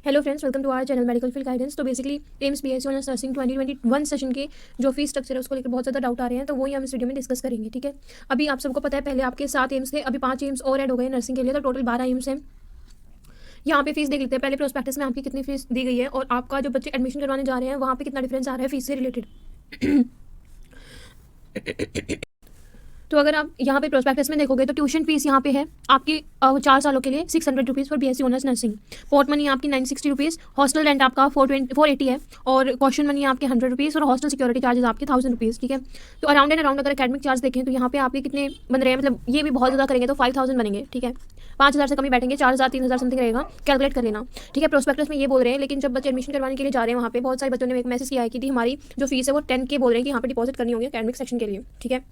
Hello friends, welcome to our channel medical field guidance. तो basically AIIMS BSc honours nursing 2021 session के जो fees structure है उसको लेकर बहुत ज़्यादा डाउट आ रहे हैं, तो वही हम इस वीडियो में डिस्कस करेंगे। ठीक है, अभी आप सबको पता है पहले आपके 7 एम्स थे, अभी 5 एम्स और ऐड हो गए नर्सिंग के लिए, तो टोटल 12 एम्स हैं। यहाँ पे फीस देख लेते हैं पहले प्रोस्पेक्टस में आपकी कितनी फीस दी गई है और आपका जो बच्चे एडमिशन करवाने जा रहे हैं वहाँ पे कितना डिफरेंस आ रहा है फीस से रिलेटेड। तो अगर आप यहाँ पे प्रोस्पेक्टस में देखोगे तो ट्यूशन फीस यहाँ पे है आपकी 4 सालों के लिए 600 rupees for BSc honours nursing. Port money आपकी 960 रुपीज़, हॉस्टल रेंट आपका 480 है और कॉशन मनी आपके 100 रुपीज़ और हॉस्टल सिक्योरिटी चार्जेस आपके 1000 रुपीज़। ठीक है, तो अराउंड एंड अराउंड अगर एकेडमिक चार्ज देखें तो यहाँ पे आपके कितने बन रहे हैं, मतलब ये भी बहुत ज़्यादा करेंगे तो 5000 बनेंगे। ठीक है, 5000 से कम ही बैठेंगे, 4000 3000 समथिंग रहेगा, कैलकुलेट कर लेना। ठीक है, प्रोस्पेक्टस में ये बोल रहे हैं, लेकिन जब बच्चे एडमिशन करवाने के लिए जा रहे हैं वहाँ पे बहुत सारे बच्चों ने एक मैसेज किया है कि हमारी जो फीस है वो 10K बोल रहे हैं कि यहाँ पे डिपॉजिट करनी होगी एकेडमिक सेक्शन के लिए। ठीक है,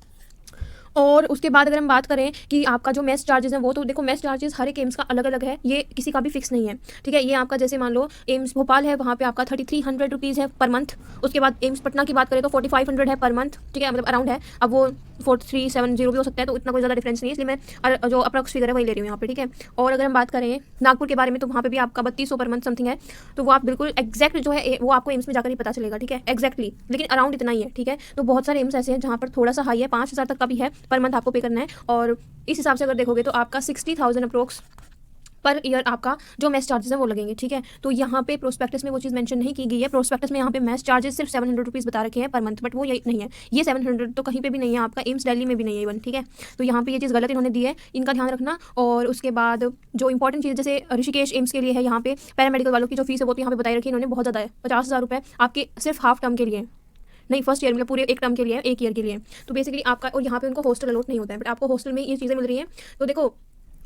और उसके बाद अगर हम बात करें कि आपका जो मेस चार्जेस है वो तो देखो मेस चार्जेस हर एक एम्स का अलग अलग है, ये किसी का भी फिक्स नहीं है। ठीक है, ये आपका जैसे मान लो एम्स भोपाल है वहाँ पे आपका 3300 रुपीज़ है पर मंथ। उसके बाद एम्स पटना की बात करें तो 4500 है पर मंथ। ठीक है, मतलब अराउंड है, अब वो 4370 भी हो सकता है, तो इतना कोई ज़्यादा डिफरेंस नहीं है, इसलिए मैं जो अप्रॉक्स फिगर है वही ले रही हूँ यहाँ पे। ठीक है, और अगर हम बात करें नागपुर के बारे में तो वहाँ पे भी आपका 3200 पर मंथ समथिंग है, तो वो आप बिल्कुल एग्जैक्ट जो है वो आपको एम्स में जाकर ही पता चलेगा। ठीक है, एग्जैक्टली, लेकिन अराउंड इतना ही है। ठीक है, तो बहुत सारे एम्स ऐसे हैं जहाँ पर थोड़ा सा हाई है, 5000 तक का भी है पर मंथ आपको पे करना है। और इस हिसाब से अगर देखोगे तो आपका 60,000 अप्रोक्स पर ईयर आपका जो मेस चार्जेस है वो लगेंगे। ठीक है, तो यहाँ पे प्रोस्पेक्टस में वो चीज़ मेंशन नहीं की गई है। प्रोस्पेक्टस में यहाँ पे मेस चार्जेस सिर्फ 700 रुपीज़ बता रखे हैं पर मंथ, बट वो ये नहीं है, ये 700 तो कहीं पे भी नहीं है, आपका एम्स दिल्ली में भी नहीं है इवन। ठीक है, तो यहाँ पे ये चीज़ गलत इन्होंने दी है, इनका ध्यान रखना। और उसके बाद जो इंपॉर्टेंट चीज़ जैसे ऋषिकेश एम्स के लिए है, यहाँ पे पैरामेडिकल वालों की जो फीस है वो तो यहाँ पे बताई रखी है इन्होंने, बहुत ज़्यादा है, 50,000 रुपये आपके सिर्फ हाफ टर्म के लिए, नहीं फर्स्ट ईयर मतलब पूरे एक टर्म के लिए, एक ईयर के लिए। तो बेसिकली आपका, और यहाँ पे उनको हॉस्टल अलॉट नहीं होता है, बट आपको हॉस्टल में ये चीज़ें मिल रही हैं। तो देखो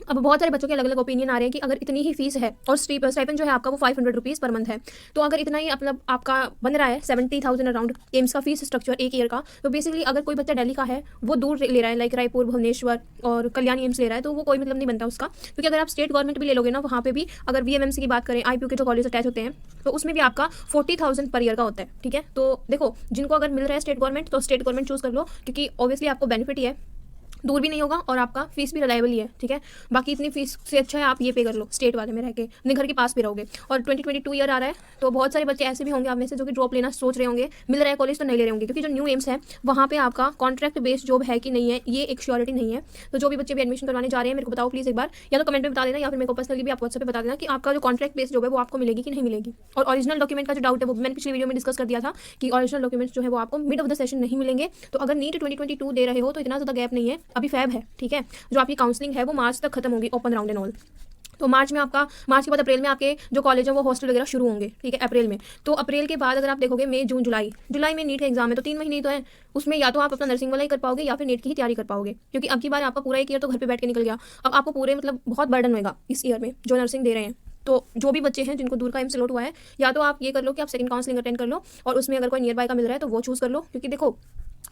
अब बहुत सारे बच्चों के अलग अलग ओपिनियन आ रहे हैं कि अगर इतनी ही फीस है और स्टाइपेंड जो है आपका वो 500 रुपीज़ पर मंथ है, तो अगर इतना ही मतलब आपका बन रहा है 70,000 अराउंड एम्स का फीस स्ट्रक्चर एक ईयर का, तो बेसिकली अगर कोई बच्चा दिल्ली का है वो दूर ले रहा है, लाइक रायपुर, भुवनेश्वर और कल्याणी एम्स ले रहा है, तो वो कोई मतलब नहीं बनता उसका। क्योंकि अगर आप स्टेट गवर्नमेंट भी ले लोगे ना, वहाँ पे भी अगर VMMC की बात करें, IPU के जो कॉलेज अटैच होते हैं, तो उसमें भी आपका 40,000 पर ईयर का होता है। ठीक है, तो देखो जिनको अगर मिल रहा है स्टेट गवर्नमेंट तो स्टेट गवर्नमेंट चूज़ कर लो, क्योंकि ऑब्वियसली आपको बेनिफिट ही है, दूर भी नहीं होगा और आपका फीस भी रिलायबल ही है। ठीक है, बाकी इतनी फीस से अच्छा है आप ये पे कर लो स्टेट वाले में रह के, अपने घर के पास भी रहोगे। और 2022 ईयर आ रहा है, तो बहुत सारे बच्चे ऐसे भी होंगे आप में से जो कि ड्रॉप लेना सोच रहे होंगे, मिल रहा है कॉलेज तो नहीं ले रहे होंगे, क्योंकि जो न्यू एम्स है वहाँ पे आपका कॉन्ट्रैक्ट बेस्ड जॉब है कि नहीं है ये एक श्योरिटी नहीं है। तो जो भी बच्चे भी एडमिशन करवाने जा रहे हैं मेरे को बताओ प्लीज़ एक बार, या तो कमेंट में बता देना या फिर मेरे को पर्सनली भी आप व्हाट्सएप पे बता देना कि आपका जो कॉन्ट्रैक्ट बेस्ड जॉब है वो आपको मिलेगी कि नहीं मिलेगी। और ओरिजिनल डॉक्यूमेंट का जो डाउट है वो मैंने पिछली वीडियो में डिस्कस कर दिया था कि ओरिजिनल डॉक्यूमेंट्स जो है वो आपको मिड ऑफ द सेशन नहीं मिलेंगे। तो अगर नीट 2022 दे रहे हो तो इतना ज़्यादा गैप नहीं है, अभी फैब है। ठीक है, जो आपकी काउंसलिंग है वो मार्च तक खत्म होगी, ओपन राउंड एंड ऑल। तो मार्च में आपका, मार्च के बाद अप्रैल में आपके जो कॉलेज है वो हॉस्टल वगैरह शुरू होंगे। ठीक है, अप्रैल में, तो अप्रैल के बाद अगर आप देखोगे मई जून जुलाई में नीट का एग्जाम है, तो 3 महीने ही तो है, उसमें या तो आप अपना नर्सिंग वाला ही कर पाओगे या फिर नीट की ही तैयारी कर पाओगे, क्योंकि अब की बार आपका पूरा एक ईयर तो घर पे बैठ के निकल गया। अब आपको पूरे मतलब बहुत बर्डन होगा इस ईयर में जो नर्सिंग दे रहे हैं। तो जो भी बच्चे हैं जिनको दूर का एम्स अलॉट हुआ है, या तो आप ये कर लो कि आप सेकंड काउंसलिंग अटेंड कर लो और उसमें अगर कोई नियर बाय का मिल रहा है तो वो चूज़ कर लो, क्योंकि देखो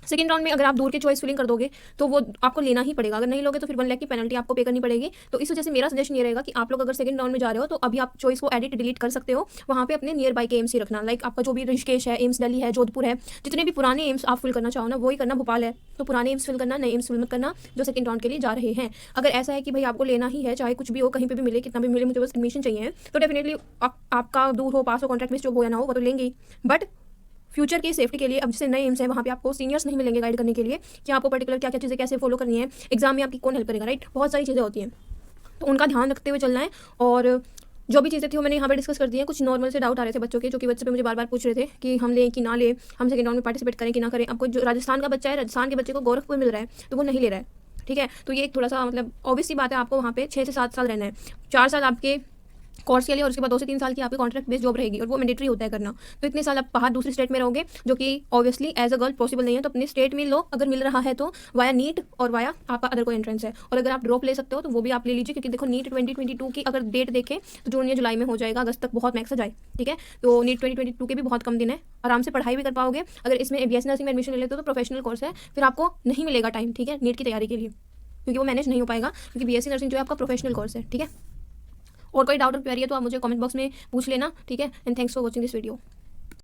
सेकंड राउंड में अगर आप दूर के चॉइस फिलिंग कर दोगे तो वो आपको लेना ही पड़ेगा, अगर नहीं लोगे तो फिर 1 लाख की पेनल्टी आपको पे करनी पड़ेगी। तो इस वजह से मेरा सजेशन ये रहेगा कि आप लोग अगर सेकंड राउंड में जा रहे हो तो अभी आप चॉइस को एडिट डिलीट कर सकते हो, वहाँ पे अपने नियर बाय के एम्स ही रखना, लाइक आपका जो भी ऋषिकेश है, एम्स दिल्ली है, जोधपुर है, जितने भी पुराने एम्स आप फिल करना चाहो ना वही करना। भोपाल है तो पुराने एम्स फिल करना, नए एम्स फिल मत करना जो सेकंड राउंड के लिए जा रहे हैं। अगर ऐसा है कि भाई आपको लेना ही है, चाहे कुछ भी हो, कहीं पर भी मिले, कितना भी मिले, मुझे बस एडमिशन चाहिए, तो डेफिनेटली आपका दूर हो, पास हो, कॉन्ट्रैक्ट बेस्ड जॉब हो या ना हो वो तो लेंगे ही, बट फ्यूचर की सेफ्टी के लिए अब जैसे नए एम्स हैं वहाँ पे आपको सीनियर्स नहीं मिलेंगे गाइड करने के लिए कि आपको पर्टिकुलर क्या क्या चीज़ें कैसे फॉलो करनी है, एग्जाम में आपकी कौन हेल्प करेगा, राइट, बहुत सारी चीज़ें होती हैं, तो उनका ध्यान रखते हुए चलना है। और जो भी चीज़ें थी वो मैंने यहाँ पे डिस्कस कर दी है। कुछ नॉर्मल से डाउट आ रहे थे बच्चों के, जो कि बच्चे पे मुझे बार बार पूछ रहे थे कि हम लें कि ना लें, हम सेकंड राउंड में पार्टिसिपेट करें कि ना करें। अब कोई जो राजस्थान का बच्चा है, राजस्थान के बच्चे को गोरखपुर मिल रहा है तो वो नहीं ले रहा है। ठीक है, तो ये एक थोड़ा सा मतलब ऑब्वियस सी बात है, आपको वहाँ पे 6 से 7 साल रहना है, 4 साल आपके कोर्स के लिए और उसके बाद 2 से 3 साल की आपकी कॉन्ट्रैक्ट बेस्ड जॉब रहेगी और वो मैंडेटरी होता है करना। तो इतने साल आप बाहर दूसरी स्टेट में रहोगे, जो कि obviously as a girl possible नहीं है, तो अपने स्टेट में लो, अगर मिल रहा है तो वाया नीट और वाया आपका अदर कोई एंट्रेंस है। और अगर आप ड्रॉप ले सकते हो तो वो भी आप ले लीजिए, क्योंकि देखो नीट 2022 की अगर डेट देखें तो जून या जुलाई में हो जाएगा, अगस्त तक बहुत मैक्स जाए। ठीक है, तो नीट 2022 के भी बहुत कम दिन है, आराम से पढ़ाई भी कर पाओगे। अगर इसमें BSc नर्सिंग में एडमिशन ले लेते हो तो प्रोफेशनल कोर्स है, फिर आपको नहीं मिलेगा टाइम, ठीक है, नीट की तैयारी के लिए, क्योंकि वो मैनेज नहीं हो पाएगा, क्योंकि BSc नर्सिंग जो है आपका प्रोफेशनल कोर्स है। ठीक है, और कोई डाउट और क्वेरी है तो आप मुझे कमेंट बॉक्स में पूछ लेना। ठीक है, and thanks for watching this video.